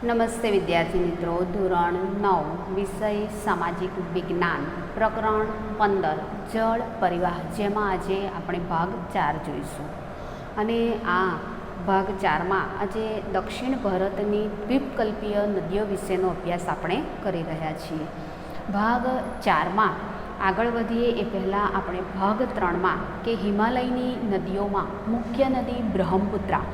નમસ્તે વિદ્યાર્થી મિત્રો, ધોરણ 9 વિષય સામાજિક વિજ્ઞાન પ્રકરણ 15 જળ પરિવાહ, જેમાં આજે આપણે ભાગ 4 જોઈશું. અને આ ભાગ 4માં આજે દક્ષિણ ભારતની દ્વીપકલ્પીય નદીઓ વિશેનો અભ્યાસ આપણે કરી રહ્યા છીએ. ભાગ 4માં આગળ વધીએ એ પહેલાં આપણે ભાગ 3માં કે હિમાલયની નદીઓમાં મુખ્ય નદી બ્રહ્મપુત્રા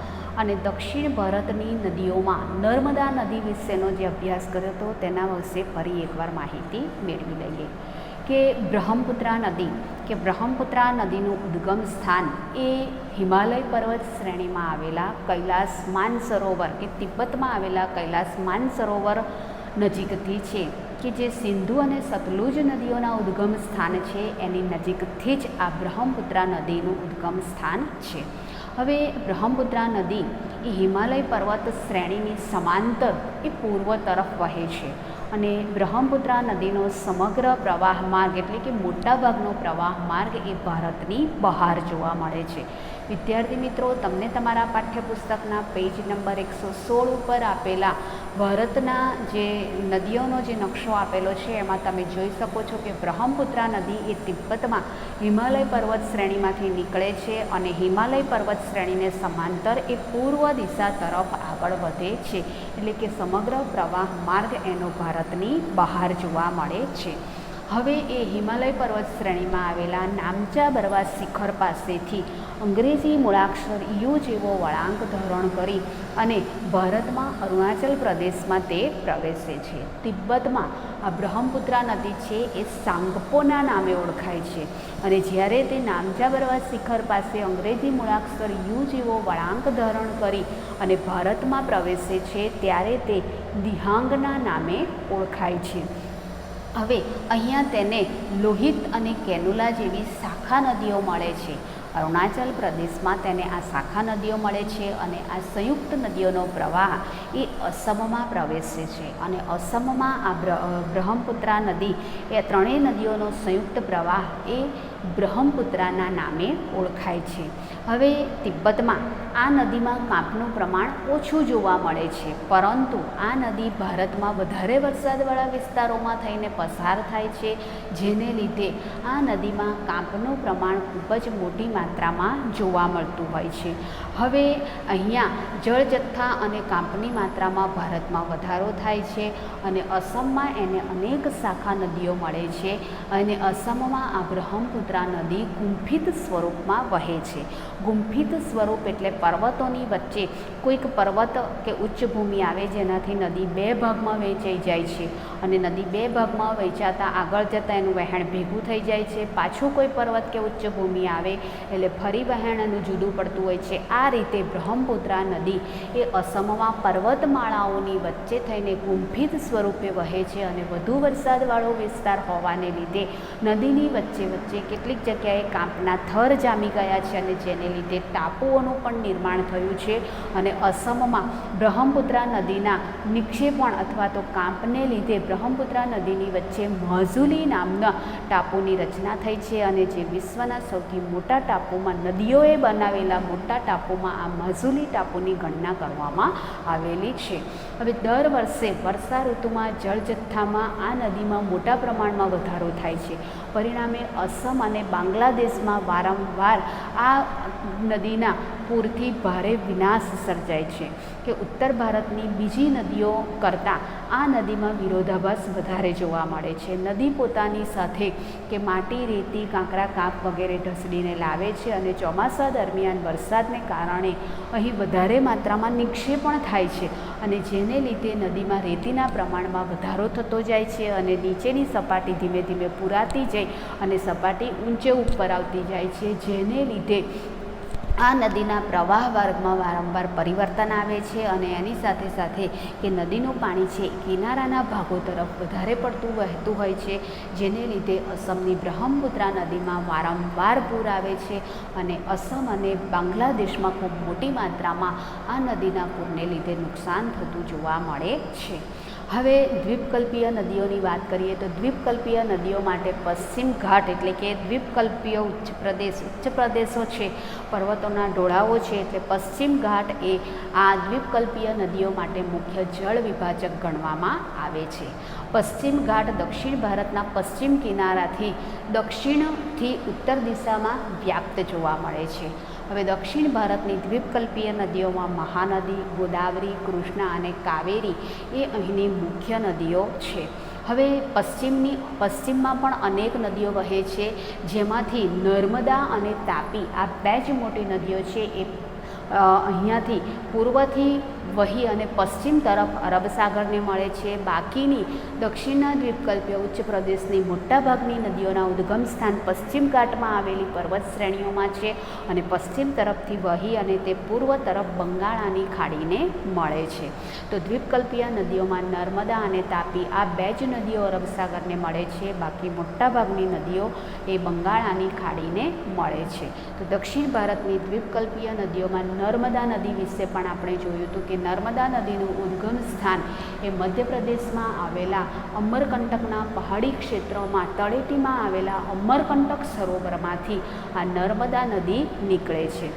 અને દક્ષિણ ભારતની નદીઓમાં નર્મદા નદી વિશેનો જે અભ્યાસ કર્યો હતો તેના વિશે ફરી એકવાર માહિતી મેળવી લઈએ. કે બ્રહ્મપુત્રા નદીનું ઉદ્ગમ સ્થાન એ હિમાલય પર્વત શ્રેણીમાં આવેલા કૈલાસ માનસરોવર કે તિબ્બતમાં આવેલા કૈલાસ માનસરોવર નજીકથી છે, કે જે સિંધુ અને સતલુજ નદીઓના ઉદ્ગમ સ્થાન છે એની નજીકથી જ આ બ્રહ્મપુત્રા નદીનું ઉદ્ગમ સ્થાન છે. હવે બ્રહ્મપુત્રા નદી એ હિમાલય પર્વત શ્રેણીની સમાંતર એ પૂર્વ તરફ વહે છે અને બ્રહ્મપુત્રા નદીનો સમગ્ર પ્રવાહ માર્ગ એટલે કે મોટાભાગનો પ્રવાહ માર્ગ એ ભારતની બહાર જોવા મળે છે. વિદ્યાર્થી મિત્રો, તમને તમારા પાઠ્યપુસ્તકના પેજ નંબર 116 ઉપર આપેલા ભારતના જે નદીઓનો જે નકશો આપેલો છે એમાં તમે જોઈ શકો છો કે બ્રહ્મપુત્રા નદી એ તિબ્બતમાં હિમાલય પર્વત શ્રેણીમાંથી નીકળે છે અને હિમાલય પર્વત શ્રેણીને સમાંતર એ પૂર્વ દિશા તરફ આગળ વધે છે, એટલે કે સમગ્ર પ્રવાહ માર્ગ એનો ભારતની બહાર જોવા મળે છે. હવે એ હિમાલય પર્વત શ્રેણીમાં આવેલા નામચા બરવા શિખર પાસેથી અંગ્રેજી મૂળાક્ષર યુ જેવો વળાંક ધારણ કરી અને ભારતમાં અરુણાચલ પ્રદેશમાં તે પ્રવેશે છે. તિબ્બતમાં આ બ્રહ્મપુત્રા નદી છે એ સાંગપોના નામે ઓળખાય છે અને જ્યારે તે નામચા બરવા શિખર પાસે અંગ્રેજી મૂળાક્ષર યુ જેવો વળાંક ધારણ કરી અને ભારતમાં પ્રવેશે છે ત્યારે તે દિહાંગના નામે ઓળખાય છે. હવે અહીંયા તેને લોહિત અને કેનુલા જેવી શાખા નદીઓ મળે છે. અરુણાચલ પ્રદેશમાં તેને આ શાખા નદીઓ મળે છે અને આ સંયુક્ત નદીઓનો પ્રવાહ એ અસમમાં પ્રવેશે છે અને અસમમાં આ બ્રહ્મપુત્રા નદી એ ત્રણેય નદીઓનો સંયુક્ત પ્રવાહ એ બ્રહ્મપુત્રાના નામે ઓળખાય છે. હવે તિબ્બતમાં આ નદીમાં કાંપનું પ્રમાણ ઓછું જોવા મળે છે, પરંતુ આ નદી ભારતમાં વધારે વરસાદવાળા વિસ્તારોમાં થઈને પસાર થાય છે, જેને લીધે આ નદીમાં કાંપનું પ્રમાણ ખૂબ જ મોટી માત્રામાં જોવા મળતું હોય છે. હવે અહીંયા જળજથ્થા અને કાંપની માત્રામાં ભારતમાં વધારો થાય છે અને અસમમાં એને અનેક શાખા નદીઓ મળે છે અને અસમમાં આ બ્રહ્મપુત્રા નદી ગુંફિત સ્વરૂપમાં વહે છે. ગુંફિત સ્વરૂપ એટલે પર્વતોની વચ્ચે કોઈક પર્વત કે ઉચ્ચભૂમિ આવે જેનાથી નદી બે ભાગમાં વહેંચાઈ જાય છે અને નદી બે ભાગમાં વહેંચાતા આગળ જતાં એનું વહેણ ભેગું થઈ જાય છે. પાછું કોઈ પર્વત કે ઉચ્ચભૂમિ આવે એટલે ફરી વહેણ એનું જુદું પડતું હોય છે. આ રીતે બ્રહ્મપુત્રા નદી એ અસમમાં પર્વતમાળાઓની વચ્ચે થઈને ગુંફિત સ્વરૂપે વહે છે અને વધુ વરસાદવાળો વિસ્તાર હોવાને લીધે નદીની વચ્ચે વચ્ચે કેટલીક જગ્યાએ કાંપના થર જામી ગયા છે અને જેને લીધે ટાપુઓનું પણ નિર્માણ થયું છે અને અસમમાં બ્રહ્મપુત્રા નદીના નિક્ષેપણ અથવા તો કાંપને લીધે બ્રહ્મપુત્રા નદીની વચ્ચે માજુલી નામના ટાપુની રચના થઈ છે અને જે વિશ્વના સૌથી મોટા ટાપુમાં નદીઓએ બનાવેલા મોટા ટાપુમાં આ માજુલી ટાપુની ગણના કરવામાં આવેલી છે. હવે દર વર્ષે વર્ષા ઋતુમાં જળજથ્થામાં આ નદીમાં મોટા પ્રમાણમાં વધારો થાય છે. પરિણામે અસમ અને બાંગ્લાદેશમાં વારંવાર આ નદીના પૂરથી ભારે વિનાશ સર્જાય છે કે ઉત્તર ભારતની બીજી નદીઓ કરતાં આ નદીમાં વિરોધાભાસ વધારે જોવા મળે છે. નદી પોતાની સાથે કે માટી, રેતી, કાંકરા, કાંપ વગેરે ઢસડીને લાવે છે અને ચોમાસા દરમિયાન વરસાદને કારણે અહીં વધારે માત્રામાં નિક્ષેપણ થાય છે અને જેને લીધે નદીમાં રેતીના પ્રમાણમાં વધારો થતો જાય છે અને નીચેની સપાટી ધીમે ધીમે પૂરાતી જઈ અને સપાટી ઊંચે ઉપર આવતી જાય છે, જેને લીધે આ નદીના પ્રવાહ માર્ગમાં વારંવાર પરિવર્તન આવે છે અને એની સાથે સાથે કે નદીનું પાણી છે કિનારાના ભાગો તરફ વધારે પડતું વહેતું હોય છે, જેને લીધે અસમની બ્રહ્મપુત્રા નદીમાં વારંવાર પૂર આવે છે અને અસમ અને બાંગ્લાદેશમાં ખૂબ મોટી માત્રામાં આ નદીના પૂરને લીધે નુકસાન થતું જોવા મળે છે. હવે દ્વીપકલ્પીય નદીઓની વાત કરીએ તો દ્વીપકલ્પીય નદીઓ માટે પશ્ચિમ ઘાટ એટલે કે દ્વીપકલ્પીય ઉચ્ચ પ્રદેશો છે, પર્વતોના ઢોળાવો છે, એટલે પશ્ચિમ ઘાટ એ આ દ્વીપકલ્પીય નદીઓ માટે મુખ્ય જળ વિભાજક ગણવામાં આવે છે. પશ્ચિમ ઘાટ દક્ષિણ ભારતના પશ્ચિમ કિનારાથી દક્ષિણથી ઉત્તર દિશામાં વ્યાપ્ત જોવા મળે છે. હવે દક્ષિણ ભારતની દ્વીપકલ્પીય નદીઓમાં મહાનદી, ગોદાવરી, કૃષ્ણા અને કાવેરી એ અહીંની મુખ્ય નદીઓ છે. હવે પશ્ચિમમાં પણ અનેક નદીઓ વહે છે, જેમાંથી નર્મદા અને તાપી આ બે જ મોટી નદીઓ છે એ અહીંયાથી પૂર્વથી વહી અને પશ્ચિમ તરફ અરબ સાગરને મળે છે. બાકીની દક્ષિણના દ્વીપકલ્પીય ઉચ્ચ પ્રદેશની મોટાભાગની નદીઓના ઉદ્ગમ સ્થાન પશ્ચિમ ઘાટમાં આવેલી પર્વત શ્રેણીઓમાં છે અને પશ્ચિમ તરફથી વહી અને તે પૂર્વ તરફ બંગાળાની ખાડીને મળે છે. તો દ્વીપકલ્પીય નદીઓમાં નર્મદા અને તાપી આ બે જ નદીઓ અરબ સાગરને મળે છે, બાકી મોટાભાગની નદીઓ એ બંગાળાની ખાડીને મળે છે. તો દક્ષિણ ભારતની દ્વીપકલ્પીય નદીઓમાં નર્મદા નદી વિશે પણ આપણે જોયું હતું કે નર્મદા નદીનું ઉદ્ગમ સ્થાન એ મધ્યપ્રદેશમાં આવેલા અમરકંટકના પહાડી ક્ષેત્રોમાં તળેટીમાં આવેલા અમરકંટક સરોવરમાંથી આ નર્મદા નદી નીકળે છે.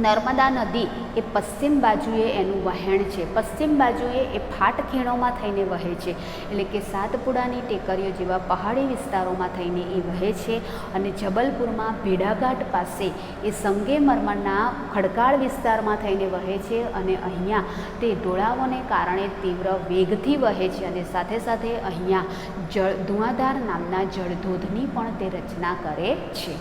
નર્મદા નદી એ પશ્ચિમ બાજુએ એનું વહેણ છે. પશ્ચિમ બાજુએ એ ફાટ ખીણોમાં થઈને વહે છે, એટલે કે સાતપુડાની ટેકરીઓ જેવા પહાડી વિસ્તારોમાં થઈને એ વહે છે અને જબલપુરમાં ભેડાઘાટ પાસે એ સંગેમરમરના ખડકાળ વિસ્તારમાં થઈને વહે છે અને અહીંયા તે ઢોળાવોને કારણે તીવ્ર વેગથી વહે છે અને સાથે સાથે અહીંયા ધુઆધાર નામના જળધોધની પણ તે રચના કરે છે.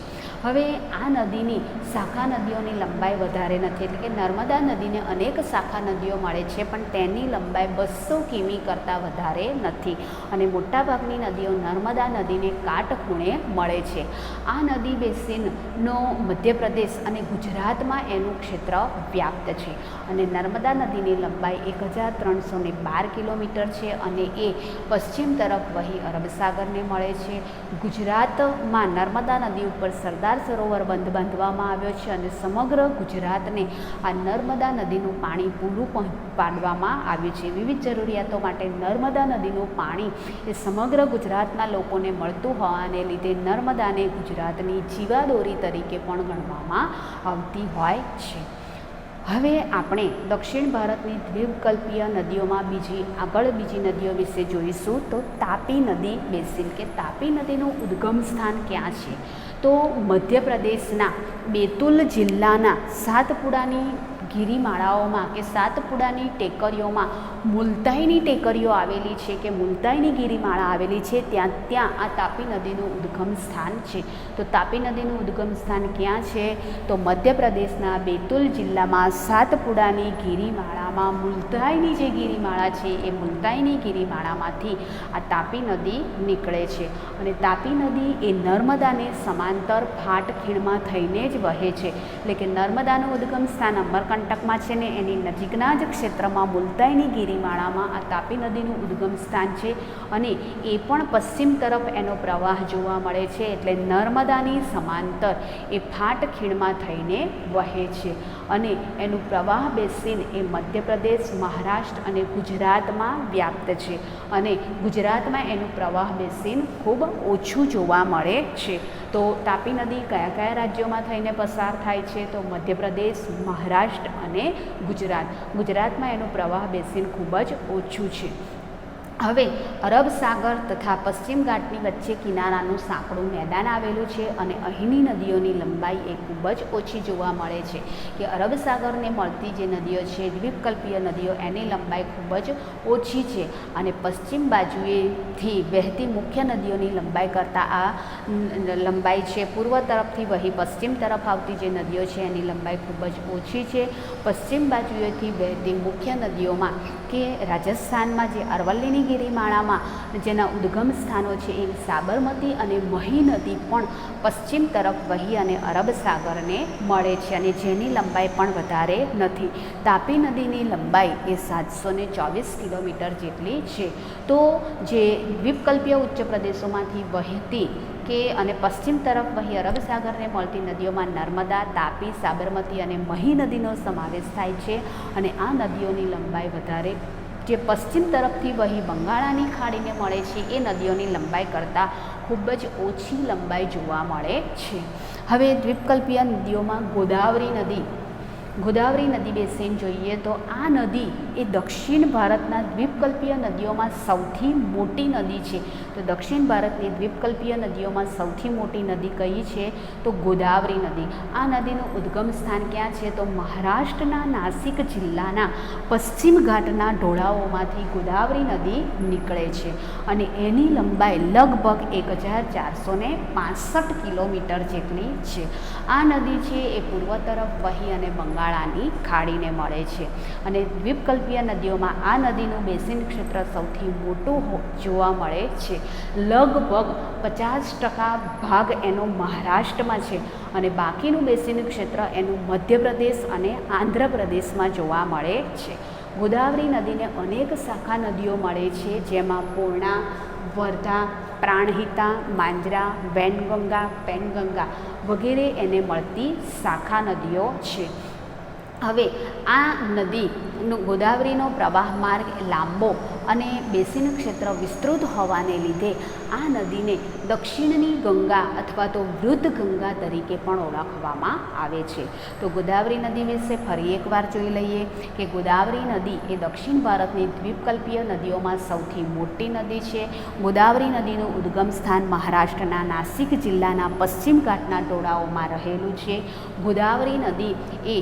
હવે આ નદીની શાખા નદીઓની લંબાઈ વધારે નથી, એટલે કે નર્મદા નદીને અનેક શાખા નદીઓ મળે છે પણ તેની લંબાઈ 200 કિમી કરતાં વધારે નથી અને મોટાભાગની નદીઓ નર્મદા નદીને કાટખૂણે મળે છે. આ નદી બેસિનનો મધ્યપ્રદેશ અને ગુજરાતમાં એનું ક્ષેત્ર વ્યાપ્ત છે અને નર્મદા નદીની લંબાઈ 1312 કિલોમીટર છે અને એ પશ્ચિમ તરફ વહી અરબ સાગરને મળે છે. ગુજરાતમાં નર્મદા નદી ઉપર સરદાર સરોવર બંધ બાંધવામાં આવ્યો છે અને સમગ્ર ગુજરાતને આ નર્મદા નદીનું પાણી પૂરું પાડવામાં આવ્યું છે. વિવિધ જરૂરિયાતો માટે નર્મદા નદીનું પાણી એ સમગ્ર ગુજરાતના લોકોને મળતું હોવાને લીધે નર્મદાને ગુજરાતની જીવાદોરી તરીકે પણ ગણવામાં આવતી હોય છે. હવે આપણે દક્ષિણ ભારતની દ્વીપકલ્પીય નદીઓમાં બીજી નદીઓ વિશે જોઈશું. તો તાપી નદી બેસિન કે તાપી નદીનું ઉદ્ગમ સ્થાન ક્યાં છે? તો મધ્યપ્રદેશના બેતુલ જિલ્લાના સાતપુડાની ગિરિમાળાઓમાં કે સાતપુડાની ટેકરીઓમાં મુલતાઈની ટેકરીઓ આવેલી છે કે મુલતાઈની ગિરિમાળા આવેલી છે, ત્યાં આ તાપી નદીનું ઉદ્ગમ સ્થાન છે. તો તાપી નદીનું ઉદ્ગમ સ્થાન ક્યાં છે? તો મધ્યપ્રદેશના બેતુલ જિલ્લામાં સાતપુડાની ગિરિમાળામાં મુલતાઈની જે ગિરિમાળા છે એ મુલતાઈની ગિરિમાળામાંથી આ તાપી નદી નીકળે છે અને તાપી નદી એ નર્મદાને સમાંતર ફાટ ખીણમાં થઈને જ વહે છે, એટલે કે નર્મદાનું ઉદ્ગમ સ્થાન અમરકંટકમાં છે ને એની નજીકના જ ક્ષેત્રમાં મુલતાઈની ગિરિમાળામાં આ તાપી નદીનું ઉદ્ગમ સ્થાન છે અને એ પણ પશ્ચિમ તરફ એનો પ્રવાહ જોવા મળે છે, એટલે નર્મદાની સમાંતર એ ફાટ ખીણમાં થઈને વહે છે અને એનું પ્રવાહ બેસિન એ મધ્યપ્રદેશ, મહારાષ્ટ્ર અને ગુજરાતમાં વ્યાપ્ત છે અને ગુજરાતમાં એનું પ્રવાહ બેસિન ખૂબ ઓછું જોવા મળે છે. તો તાપી નદી કયા કયા રાજ્યોમાં થઈને પસાર થાય છે? તો મધ્યપ્રદેશ, મહારાષ્ટ્ર અને ગુજરાતમાં એનું પ્રવાહ બેસિન ખૂબ જ ઓછું છે. હવે અરબ સાગર તથા પશ્ચિમ ઘાટની વચ્ચે કિનારાનું સાંકડું મેદાન આવેલું છે અને અહીંની નદીઓની લંબાઈ એ ખૂબ જ ઓછી જોવા મળે છે કે અરબ સાગરને મળતી જે નદીઓ છે દ્વીપકલ્પીય નદીઓ એની લંબાઈ ખૂબ જ ઓછી છે અને પશ્ચિમ બાજુએથી વહેતી મુખ્ય નદીઓની લંબાઈ કરતાં આ લંબાઈ છે પૂર્વ તરફથી વહી પશ્ચિમ તરફ આવતી જે નદીઓ છે એની લંબાઈ ખૂબ જ ઓછી છે. પશ્ચિમ બાજુએથી વહેતી મુખ્ય નદીઓમાં કે રાજસ્થાનમાં જે અરવલ્લીની ગિરિમાળામાં જેના ઉદ્ગમ સ્થાનો છે એ સાબરમતી અને મહી નદી પણ પશ્ચિમ તરફ વહી અને અરબ સાગરને મળે છે અને જેની લંબાઈ પણ વધારે નથી. તાપી નદીની લંબાઈ એ 724 કિલોમીટર જેટલી છે. તો જે દ્વીપકલ્પીય ઉચ્ચ પ્રદેશોમાંથી વહેતી અને પશ્ચિમ તરફ વહી અરબ સાગરને મળતી નદીઓમાં નર્મદા, તાપી, સાબરમતી અને મહી નદીનો સમાવેશ થાય છે અને આ નદીઓની લંબાઈ વધારે જે પશ્ચિમ તરફથી વહી બંગાળાની ખાડીને મળે છે એ નદીઓની લંબાઈ કરતાં ખૂબ જ ઓછી લંબાઈ જોવા મળે છે. હવે દ્વીપકલ્પીય નદીઓમાં ગોદાવરી નદી બેસીને જોઈએ તો આ નદી એ દક્ષિણ ભારતના દ્વીપકલ્પીય નદીઓમાં સૌથી મોટી નદી છે. તો દક્ષિણ ભારતની દ્વીપકલ્પીય નદીઓમાં સૌથી મોટી નદી કઈ છે? તો ગોદાવરી નદી. આ નદીનું ઉદ્ગમ સ્થાન ક્યાં છે? તો મહારાષ્ટ્રના નાસિક જિલ્લાના પશ્ચિમ ઘાટના ઢોળાવોમાંથી ગોદાવરી નદી નીકળે છે અને એની લંબાઈ લગભગ 1465 કિલોમીટર જેટલી છે. આ નદી છે એ પૂર્વ તરફ વહી અને બંગાળાની ખાડીને મળે છે અને દ્વીપકલ્પીય નદીઓમાં આ નદીનું બેસિન ક્ષેત્ર સૌથી મોટું જોવા મળે છે. લગભગ 50% ભાગ એનો મહારાષ્ટ્રમાં છે અને બાકીનું બેસિન ક્ષેત્ર એનું મધ્યપ્રદેશ અને આંધ્રપ્રદેશમાં જોવા મળે છે. ગોદાવરી નદીને અનેક શાખા નદીઓ મળે છે, જેમાં પૂર્ણા, વર્ધા, પ્રાણહિતા, માંજરા, વેનગંગા, પેનગંગા વગેરે એને મળતી શાખા નદીઓ છે. હવે આ નદીનો ગોદાવરીનો પ્રવાહ માર્ગ લાંબો અને બેસિન ક્ષેત્ર વિસ્તૃત હોવાને લીધે આ નદીને દક્ષિણની ગંગા અથવા તો વૃદ્ધ ગંગા તરીકે પણ ઓળખવામાં આવે છે. તો ગોદાવરી નદી વિશે ફરી એકવાર જોઈ લઈએ કે ગોદાવરી નદી એ દક્ષિણ ભારતની દ્વીપકલ્પીય નદીઓમાં સૌથી મોટી નદી છે. ગોદાવરી નદીનું ઉદ્ગમ સ્થાન મહારાષ્ટ્રના નાસિક જિલ્લાના પશ્ચિમ ઘાટના ટોળાઓમાં રહેલું છે. ગોદાવરી નદી એ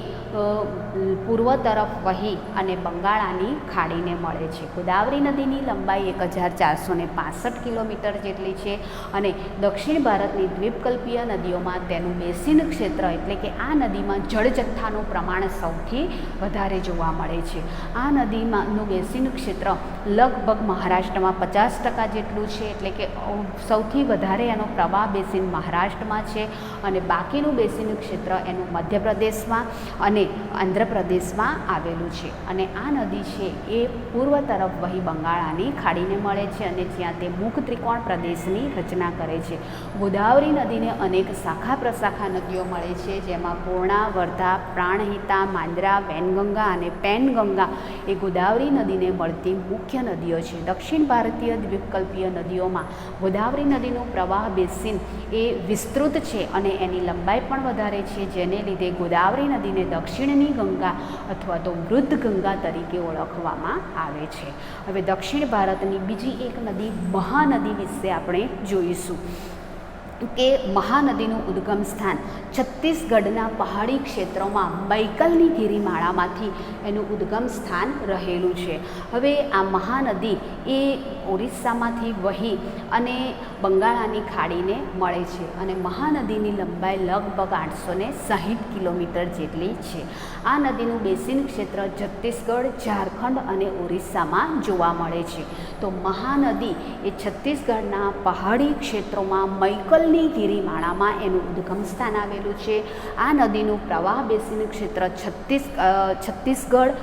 પૂર્વ તરફ વહી અને બંગાળાની ખાડીને મળે છે. ગોદાવરી નદીની લંબાઈ 1465 કિલોમીટર જેટલી છે અને દક્ષિણ ભારતની દ્વીપકલ્પીય નદીઓમાં તેનું બેસિન ક્ષેત્ર એટલે કે આ નદીમાં જળજથ્થાનું પ્રમાણ સૌથી વધારે જોવા મળે છે. આ નદીમાંનું બેસિન ક્ષેત્ર લગભગ મહારાષ્ટ્રમાં 50% જેટલું છે, એટલે કે સૌથી વધારે એનો પ્રવાહ બેસિન મહારાષ્ટ્રમાં છે અને બાકીનું બેસિન ક્ષેત્ર એનું મધ્યપ્રદેશમાં અને આંધ્રપ્રદેશમાં આવેલું છે. અને આ નદી છે એ પૂર્વ તરફ વહી બંગાળાની ખાડીને મળે છે અને જ્યાં તે મુખ ત્રિકોણ પ્રદેશની રચના કરે છે. ગોદાવરી નદીને અનેક શાખા પ્રશાખા નદીઓ મળે છે, જેમાં પૂર્ણા, વર્ધા, પ્રાણહિતા, માંજરા, વેનગંગા અને પેનગંગા એ ગોદાવરી નદીને મળતી મુખ્ય નદીઓ છે. દક્ષિણ ભારતીય દ્વીપકલ્પીય નદીઓમાં ગોદાવરી નદીનું પ્રવાહ બેસિન એ વિસ્તૃત છે અને એની લંબાઈ પણ વધારે છે, જેને લીધે ગોદાવરી નદીને દક્ષિણની ગંગા અથવા તો વૃદ્ધ ગંગા તરીકે ઓળખવામાં આવે છે. હવે દક્ષિણ ભારતની બીજી એક નદી મહાનદી વિશે આપણે જોઈશું કે મહાનદીનું ઉદ્ગમ સ્થાન છત્તીસગઢના પહાડી ક્ષેત્રોમાં મૈકલની ગિરિમાળામાંથી એનું ઉદ્ગમ સ્થાન રહેલું છે. હવે આ મહાનદી એ ઓરિસ્સામાંથી વહી અને બંગાળાની ખાડીને મળે છે અને મહાનદીની લંબાઈ લગભગ 860 કિલોમીટર જેટલી છે. આ નદીનું બેસિન ક્ષેત્ર છત્તીસગઢ, ઝારખંડ અને ઓરિસ્સામાં જોવા મળે છે. તો મહાનદી એ છત્તીસગઢના પહાડી ક્ષેત્રોમાં મૈકલની ગિરિમાળામાં એનું ઉદ્ગમ સ્થાન આવેલું છે. આ નદીનું પ્રવાહ બેસિન ક્ષેત્ર છત્તીસગઢ,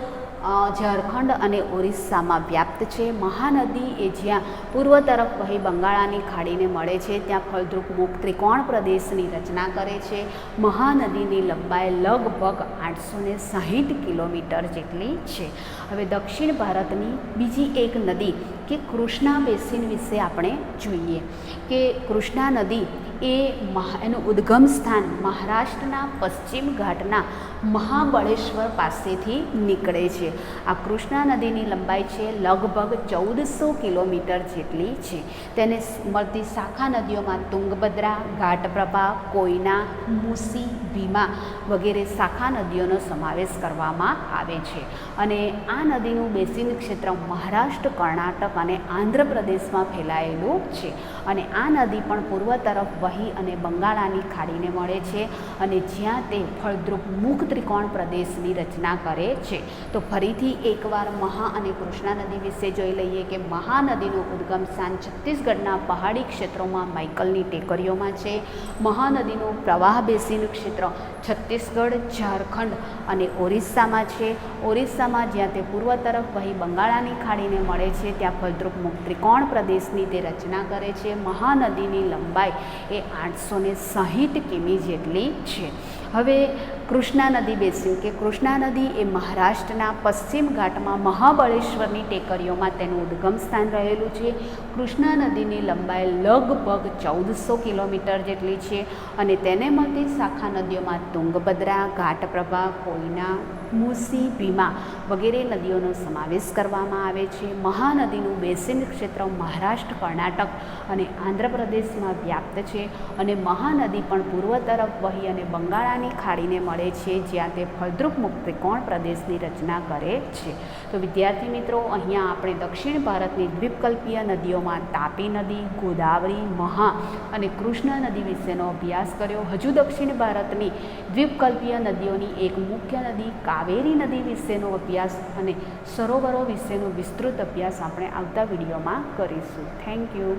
ઝારખંડ અને ઓરિસ્સામાં વ્યાપ્ત છે. મહાનદી એ જ્યાં પૂર્વ તરફ વહી બંગાળાની ખાડીને મળે છે ત્યાં ફળદ્રુપ મુખ ત્રિકોણ પ્રદેશની રચના કરે છે. મહાનદીની લંબાઈ લગભગ 860 કિલોમીટર જેટલી છે. હવે દક્ષિણ ભારતની બીજી એક નદી કે કૃષ્ણા બેસિન વિશે આપણે જોઈએ કે કૃષ્ણા નદી એનું ઉદ્ગમ સ્થાન મહારાષ્ટ્રના પશ્ચિમ ઘાટના મહાબળેશ્વર પાસેથી નીકળે છે. આ કૃષ્ણા નદીની લંબાઈ છે લગભગ 1400 કિલોમીટર જેટલી છે. તેને મળતી શાખા નદીઓમાં તુંગભદ્રા, ઘાટપ્રભા, કોયના, મુસી, ભીમા વગેરે શાખા નદીઓનો સમાવેશ કરવામાં આવે છે અને આ નદીનું બેસિન ક્ષેત્ર મહારાષ્ટ્ર, કર્ણાટક અને આંધ્રપ્રદેશમાં ફેલાયેલું છે અને આ નદી પણ પૂર્વ તરફ વહી અને બંગાળાની ખાડીને મળે છે અને જ્યાં તે ફળદ્રુપ મુખ ત્રિકોણ પ્રદેશની રચના કરે છે. તો ફરીથી એકવાર મહા અને કૃષ્ણા નદી વિશે જોઈ લઈએ કે મહાનદીનું ઉદ્ગમ સ્થાન છત્તીસગઢના પહાડી ક્ષેત્રોમાં મૈકલની ટેકરીઓમાં છે. મહાનદીનું પ્રવાહ બેસિન ક્ષેત્ર છત્તીસગઢ, ઝારખંડ અને ઓરિસ્સામાં છે. ઓરિસ્સામાં જ્યાં તે પૂર્વ તરફ વહી બંગાળાની ખાડીને મળે છે ત્યાં ફળદ્રુપ મુખ ત્રિકોણ પ્રદેશની તે રચના કરે છે. મહાનદીની લંબાઈ એ 860 કિમી જેટલી છે. હવે કૃષ્ણા નદી બેસિન કે કૃષ્ણા નદી એ મહારાષ્ટ્રના પશ્ચિમ ઘાટમાં મહાબળેશ્વરની ટેકરીઓમાં તેનું ઉદ્ગમ સ્થાન રહેલું છે. કૃષ્ણા નદીની લંબાઈ લગભગ 1400 કિલોમીટર જેટલી છે અને તેને મળતી શાખા નદીઓમાં તુંગભદ્રા, ઘાટપ્રભા, કોયના, મૂસી, ભીમા વગેરે નદીઓનો સમાવેશ કરવામાં આવે છે. મહાનદીનું બેસિન ક્ષેત્ર મહારાષ્ટ્ર, કર્ણાટક અને આંધ્રપ્રદેશમાં વ્યાપ્ત છે અને મહાનદી પણ પૂર્વ તરફ વહી અને બંગાળાની ખાડીને મળે છે, જ્યાં તે ફળદ્રુપ મુક્તિકોણ પ્રદેશની રચના કરે છે. તો વિદ્યાર્થી મિત્રો, અહીંયા આપણે દક્ષિણ ભારતની દ્વીપકલ્પીય નદીઓમાં તાપી નદી, ગોદાવરી, મહા અને કૃષ્ણા નદી વિશેનો અભ્યાસ કર્યો. હજુ દક્ષિણ ભારતની દ્વીપકલ્પીય નદીઓની એક મુખ્ય નદી કાવેરી નદી વિશેનો અભ્યાસ અને સરોવરો વિશેનો વિસ્તૃત અભ્યાસ આપણે આવતા વિડીયોમાં કરીશું. Thank you.